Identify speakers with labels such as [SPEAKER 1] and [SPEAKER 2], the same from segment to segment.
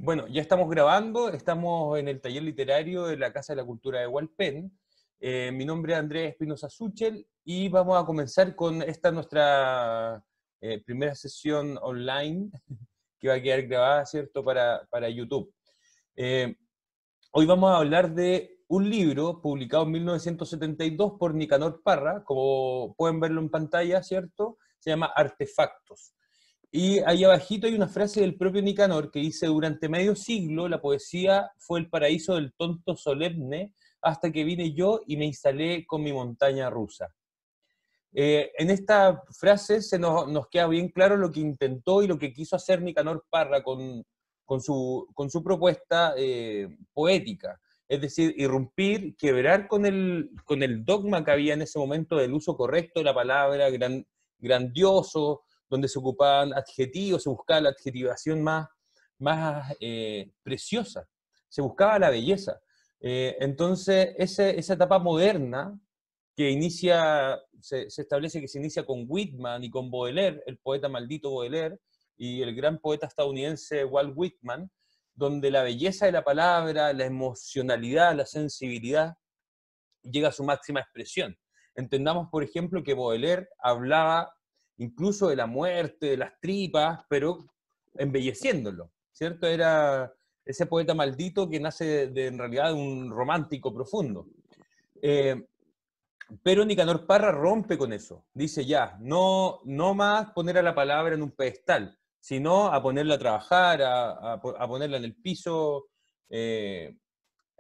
[SPEAKER 1] Bueno, ya estamos grabando, estamos en el taller literario de la Casa de la Cultura de Hualpén. Mi nombre es Andrés Espinosa Suchel y vamos a comenzar con esta nuestra primera sesión online que va a quedar grabada, ¿cierto?, para YouTube. Hoy vamos a hablar de un libro publicado en 1972 por Nicanor Parra, como pueden verlo en pantalla, ¿cierto? Se llama Artefactos. Y ahí abajito hay una frase del propio Nicanor que dice: durante medio siglo la poesía fue el paraíso del tonto solemne hasta que vine yo y me instalé con mi montaña rusa. En esta frase nos queda bien claro lo que intentó y lo que quiso hacer Nicanor Parra con su propuesta poética. Es decir, irrumpir, quebrar con el dogma que había en ese momento del uso correcto de la palabra, grandioso, donde se ocupaban adjetivos, se buscaba la adjetivación más preciosa, se buscaba la belleza. Entonces, esa etapa moderna que se establece que se inicia con Whitman y con Baudelaire, el poeta maldito Baudelaire, y el gran poeta estadounidense Walt Whitman, donde la belleza de la palabra, la emocionalidad, la sensibilidad, llega a su máxima expresión. Entendamos, por ejemplo, que Baudelaire hablaba incluso de la muerte, de las tripas, pero embelleciéndolo, ¿cierto? Era ese poeta maldito que nace en realidad de un romántico profundo. Pero Nicanor Parra rompe con eso. Dice ya, no más poner a la palabra en un pedestal, sino a ponerla a trabajar, a ponerla en el piso,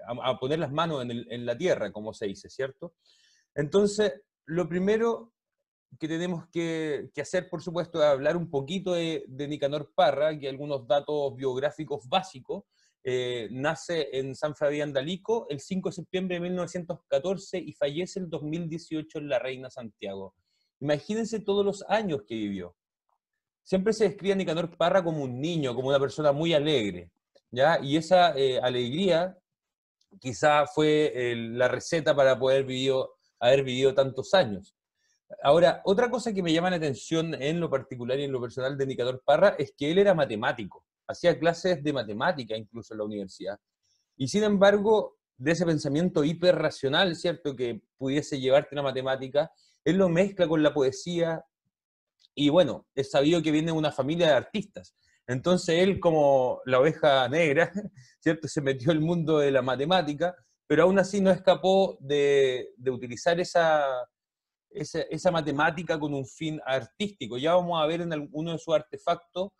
[SPEAKER 1] a poner las manos en la tierra, como se dice, ¿cierto? Entonces, lo primero que tenemos que hacer, por supuesto, es hablar un poquito de Nicanor Parra, que algunos datos biográficos básicos. Nace en San Fabián de Alico el 5 de septiembre de 1914 y fallece el 2018 en La Reina, Santiago. Imagínense todos los años que vivió. Siempre se describe a Nicanor Parra como un niño, como una persona muy alegre, ¿ya? Y esa alegría quizá fue la receta para poder haber vivido tantos años. Ahora, otra cosa que me llama la atención en lo particular y en lo personal de Nicanor Parra es que él era matemático, hacía clases de matemática incluso en la universidad. Y sin embargo, de ese pensamiento hiperracional, ¿cierto?, que pudiese llevarte a la matemática, él lo mezcla con la poesía y bueno, es sabido que viene de una familia de artistas. Entonces él, como la oveja negra, ¿cierto?, se metió en el mundo de la matemática, pero aún así no escapó de utilizar esa matemática con un fin artístico. Ya vamos a ver en uno de sus artefactos,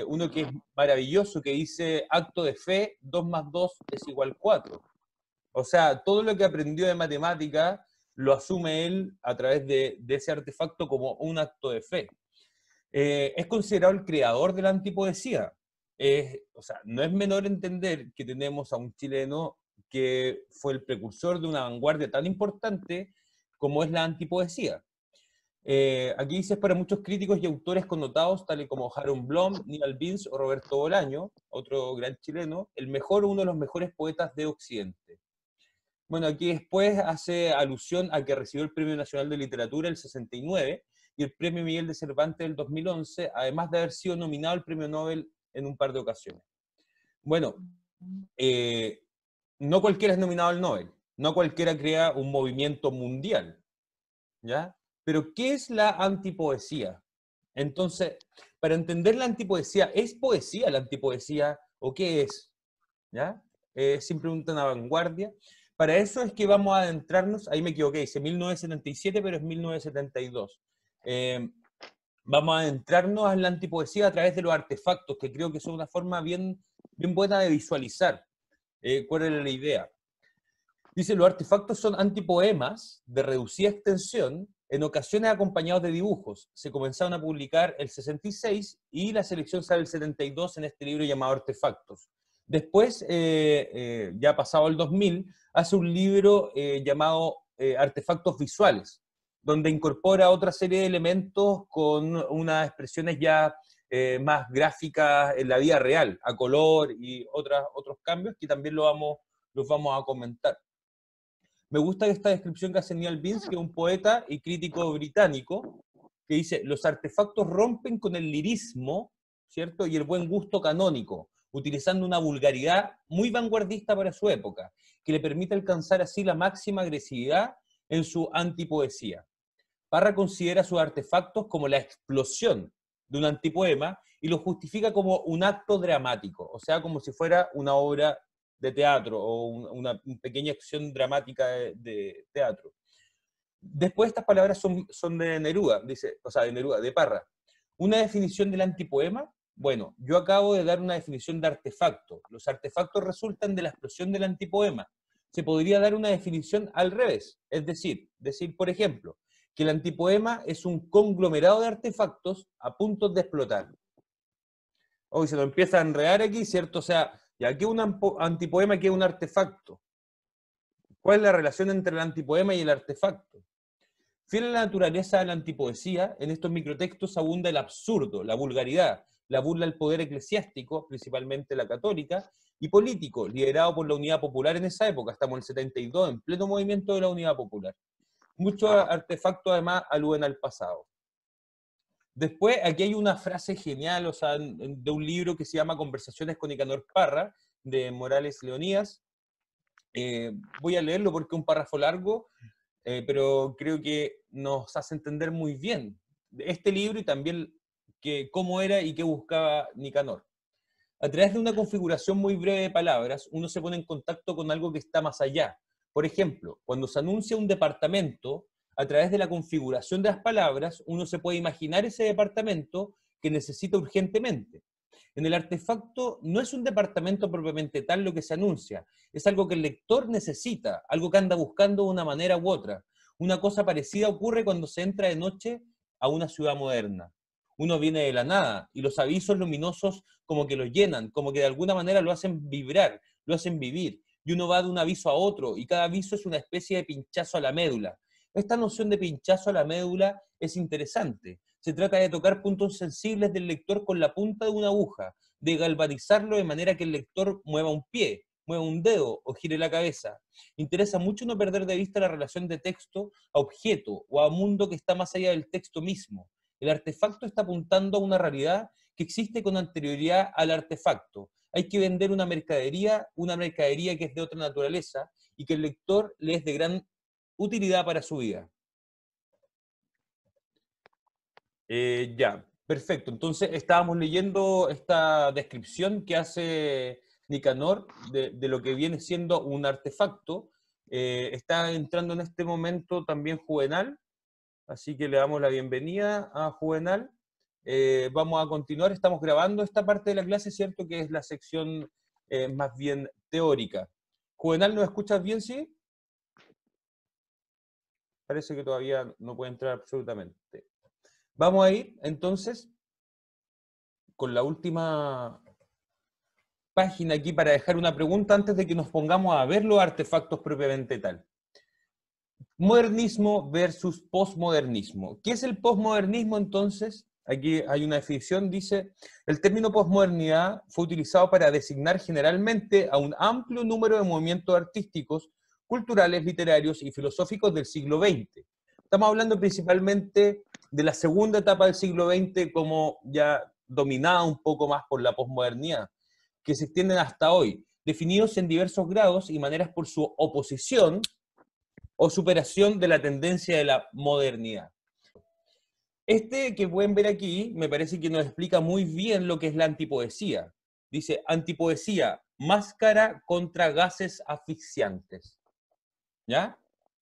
[SPEAKER 1] uno que es maravilloso, que dice: acto de fe, 2 más 2 es igual 4. O sea, todo lo que aprendió de matemática lo asume él a través de ese artefacto como un acto de fe. Es considerado el creador de la antipoesía. O sea, no es menor entender que tenemos a un chileno que fue el precursor de una vanguardia tan importante como es la antipoesía. Aquí dice: para muchos críticos y autores connotados, tales como Harold Bloom, Neal Vince o Roberto Bolaño, otro gran chileno, el mejor o uno de los mejores poetas de Occidente. Bueno, aquí después hace alusión a que recibió el Premio Nacional de Literatura el 69 y el Premio Miguel de Cervantes el 2011, además de haber sido nominado al Premio Nobel en un par de ocasiones. Bueno, eh, no cualquiera es nominado al Nobel, no cualquiera crea un movimiento mundial, ¿ya? Pero, ¿qué es la antipoesía? Entonces, para entender la antipoesía, ¿es poesía la antipoesía o qué es? ¿Ya? Es simplemente una vanguardia. Para eso es que vamos a adentrarnos, ahí me equivoqué, dice 1977, pero es 1972. Vamos a adentrarnos en la antipoesía a través de los artefactos, que creo que son una forma bien buena de visualizar cuál es la idea. Dice: los artefactos son antipoemas de reducida extensión, en ocasiones acompañados de dibujos. Se comenzaron a publicar el 66 y la selección sale el 72 en este libro llamado Artefactos. Después, ya pasado el 2000, hace un libro llamado Artefactos Visuales, donde incorpora otra serie de elementos con unas expresiones ya más gráficas en la vida real, a color y otros cambios que también los vamos a comentar. Me gusta esta descripción que hace Neal Vince, que es un poeta y crítico británico, que dice: los artefactos rompen con el lirismo, ¿cierto?, y el buen gusto canónico, utilizando una vulgaridad muy vanguardista para su época, que le permite alcanzar así la máxima agresividad en su antipoesía. Parra considera sus artefactos como la explosión de un antipoema y lo justifica como un acto dramático, o sea, como si fuera una obra de teatro o una pequeña acción dramática de teatro. Después estas palabras son de Neruda, dice, o sea, de Neruda, de Parra. Una definición del antipoema, bueno, yo acabo de dar una definición de artefacto. Los artefactos resultan de la explosión del antipoema. Se podría dar una definición al revés, es decir, por ejemplo, que el antipoema es un conglomerado de artefactos a punto de explotar. Hoy se nos empieza a enredar aquí, ¿cierto? O sea, ¿ya qué es un antipoema, qué es un artefacto? ¿Cuál es la relación entre el antipoema y el artefacto? Fiel a la naturaleza de la antipoesía, en estos microtextos abunda el absurdo, la vulgaridad, la burla al poder eclesiástico, principalmente la católica, y político, liderado por la Unidad Popular en esa época. Estamos en el 72, en pleno movimiento de la Unidad Popular. Muchos artefactos además aluden al pasado. Después, aquí hay una frase genial, o sea, de un libro que se llama Conversaciones con Nicanor Parra, de Morales Leonías. Voy a leerlo porque es un párrafo largo, pero creo que nos hace entender muy bien este libro y también cómo era y qué buscaba Nicanor. A través de una configuración muy breve de palabras, uno se pone en contacto con algo que está más allá. Por ejemplo, cuando se anuncia un departamento, a través de la configuración de las palabras, uno se puede imaginar ese departamento que necesita urgentemente. En el artefacto no es un departamento propiamente tal lo que se anuncia, es algo que el lector necesita, algo que anda buscando de una manera u otra. Una cosa parecida ocurre cuando se entra de noche a una ciudad moderna. Uno viene de la nada y los avisos luminosos como que lo llenan, como que de alguna manera lo hacen vibrar, lo hacen vivir. Y uno va de un aviso a otro y cada aviso es una especie de pinchazo a la médula. Esta noción de pinchazo a la médula es interesante. Se trata de tocar puntos sensibles del lector con la punta de una aguja, de galvanizarlo de manera que el lector mueva un pie, mueva un dedo o gire la cabeza. Interesa mucho no perder de vista la relación de texto a objeto o a mundo que está más allá del texto mismo. El artefacto está apuntando a una realidad que existe con anterioridad al artefacto. Hay que vender una mercadería que es de otra naturaleza y que el lector le es de gran utilidad para su vida. Ya, perfecto. Entonces estábamos leyendo esta descripción que hace Nicanor de lo que viene siendo un artefacto. Está entrando en este momento también Juvenal, así que le damos la bienvenida a Juvenal. Vamos a continuar, estamos grabando esta parte de la clase, ¿cierto? Que es la sección más bien teórica. Juvenal, ¿nos escuchas bien, sí? Parece que todavía no puede entrar absolutamente. Vamos a ir, entonces, con la última página aquí para dejar una pregunta antes de que nos pongamos a ver los artefactos propiamente tal. Modernismo versus posmodernismo. ¿Qué es el posmodernismo entonces? Aquí hay una definición, dice, el término posmodernidad fue utilizado para designar generalmente a un amplio número de movimientos artísticos, culturales, literarios y filosóficos del siglo XX. Estamos hablando principalmente de la segunda etapa del siglo XX como ya dominada un poco más por la posmodernidad, que se extienden hasta hoy, definidos en diversos grados y maneras por su oposición o superación de la tendencia de la modernidad. Este que pueden ver aquí me parece que nos explica muy bien lo que es la antipoesía. Dice, antipoesía, máscara contra gases asfixiantes. ¿Ya?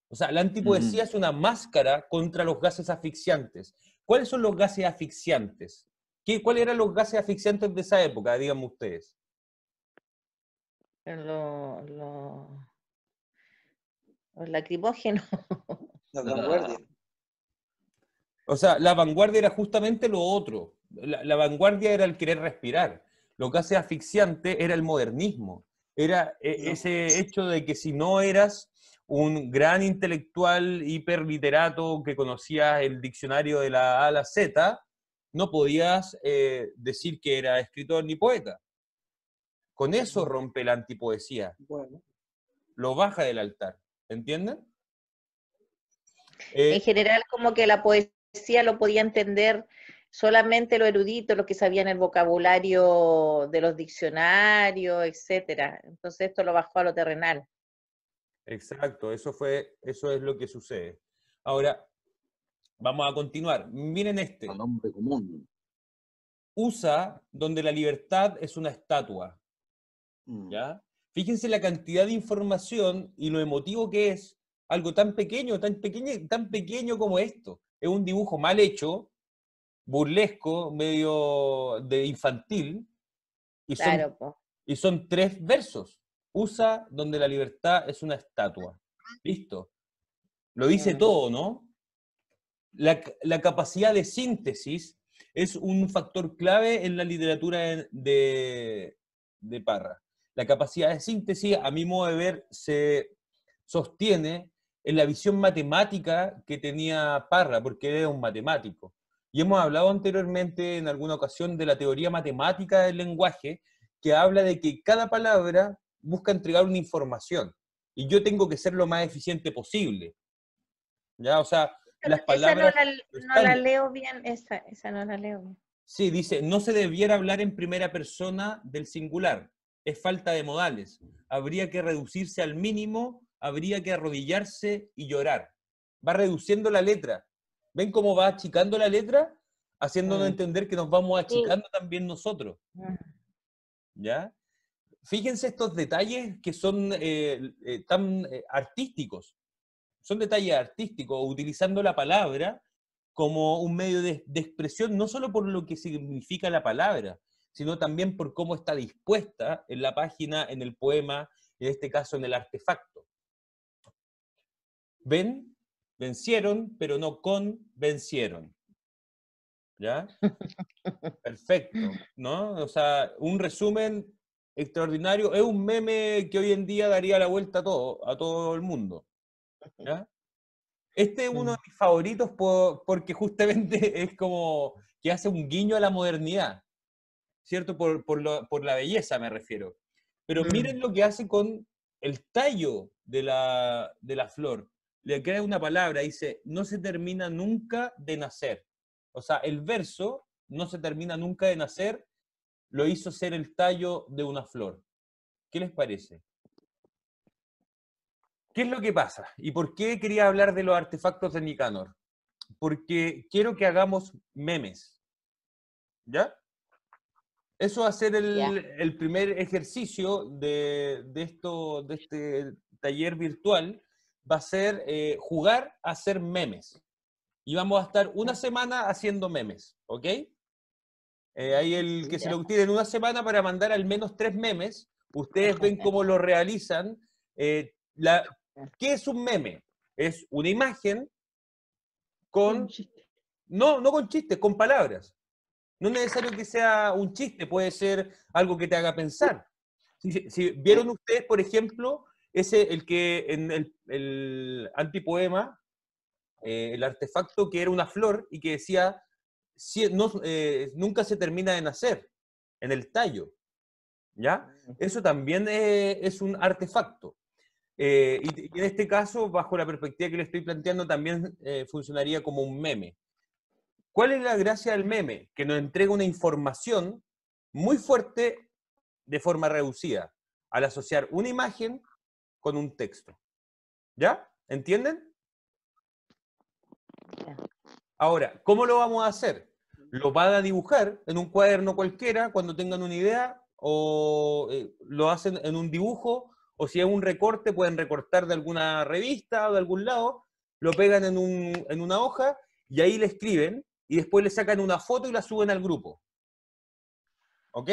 [SPEAKER 1] O sea, la antipoesía es una máscara contra los gases asfixiantes. ¿Cuáles son los gases asfixiantes? ¿Cuáles eran los gases asfixiantes de esa época, díganme ustedes?
[SPEAKER 2] Los lacrimógenos.
[SPEAKER 3] La vanguardia.
[SPEAKER 1] O sea, la vanguardia era justamente lo otro. La vanguardia era el querer respirar. Lo que hace asfixiante era el modernismo. Era ese hecho de que si no eras un gran intelectual hiperliterato que conocía el diccionario de la A a la Z, no podías decir que era escritor ni poeta. Con eso rompe la antipoesía.
[SPEAKER 3] Bueno.
[SPEAKER 1] Lo baja del altar. ¿Entienden?
[SPEAKER 2] En general, como que la poesía lo podía entender solamente los eruditos, los que sabían el vocabulario de los diccionarios, etcétera. Entonces esto lo bajó a lo terrenal.
[SPEAKER 1] Exacto, eso es lo que sucede. Ahora, vamos a continuar. Miren este.
[SPEAKER 4] Al hombre común.
[SPEAKER 1] USA, donde la libertad es una estatua. ¿Ya? Fíjense la cantidad de información y lo emotivo que es algo tan pequeño como esto. Es un dibujo mal hecho, burlesco, medio de infantil, y son,
[SPEAKER 2] Claro, po.
[SPEAKER 1] y son 3 versos. USA, donde la libertad es una estatua. Listo. Lo dice todo, ¿no? La capacidad de síntesis es un factor clave en la literatura de Parra. La capacidad de síntesis, a mi modo de ver, se sostiene en la visión matemática que tenía Parra, porque él era un matemático. Y hemos hablado anteriormente en alguna ocasión de la teoría matemática del lenguaje, que habla de que cada palabra busca entregar una información, y yo tengo que ser lo más eficiente posible. ¿Ya? O sea, las palabras...
[SPEAKER 2] Esa no la leo bien, esa no la leo bien.
[SPEAKER 1] Sí, dice, no se debiera hablar en primera persona del singular, es falta de modales, habría que reducirse al mínimo, habría que arrodillarse y llorar. Va reduciendo la letra. ¿Ven cómo va achicando la letra? Haciéndonos entender que nos vamos achicando también nosotros. ¿Ya? Fíjense estos detalles que son tan artísticos. Son detalles artísticos, utilizando la palabra como un medio de expresión, no solo por lo que significa la palabra, sino también por cómo está dispuesta en la página, en el poema, en este caso en el artefacto. ¿Ven? Vencieron, pero no convencieron. ¿Ya? Perfecto, ¿no? O sea, un resumen extraordinario. Es un meme que hoy en día daría la vuelta a todo el mundo. ¿Ya? Este es uno de mis favoritos porque justamente es como que hace un guiño a la modernidad, ¿cierto? Por la belleza me refiero. Pero miren lo que hace con el tallo de la flor. Le crea una palabra, dice, no se termina nunca de nacer. O sea, el verso, no se termina nunca de nacer, lo hizo ser el tallo de una flor. ¿Qué les parece? ¿Qué es lo que pasa? ¿Y por qué quería hablar de los artefactos de Nicanor? Porque quiero que hagamos memes. ¿Ya? Eso va a ser el primer ejercicio de este taller virtual. Va a ser jugar a hacer memes. Y vamos a estar una semana haciendo memes. ¿Ok? Ahí el que se lo tienen una semana para mandar al menos 3 memes. Ustedes ven cómo lo realizan. ¿Qué es un meme? Es una imagen con... No con chistes, con palabras. No es necesario que sea un chiste, puede ser algo que te haga pensar. Si vieron ustedes, por ejemplo, el que en el antipoema, el artefacto que era una flor y que decía, nunca se termina de nacer, en el tallo. ¿Ya? Eso también es un artefacto. Y en este caso, bajo la perspectiva que le estoy planteando, también funcionaría como un meme. ¿Cuál es la gracia del meme? Que nos entrega una información muy fuerte de forma reducida, al asociar una imagen con un texto. ¿Ya? ¿Entienden? Ahora, ¿cómo lo vamos a hacer? Lo van a dibujar en un cuaderno cualquiera cuando tengan una idea, o lo hacen en un dibujo, o si es un recorte, pueden recortar de alguna revista o de algún lado, lo pegan en una hoja y ahí le escriben y después le sacan una foto y la suben al grupo. ¿Ok?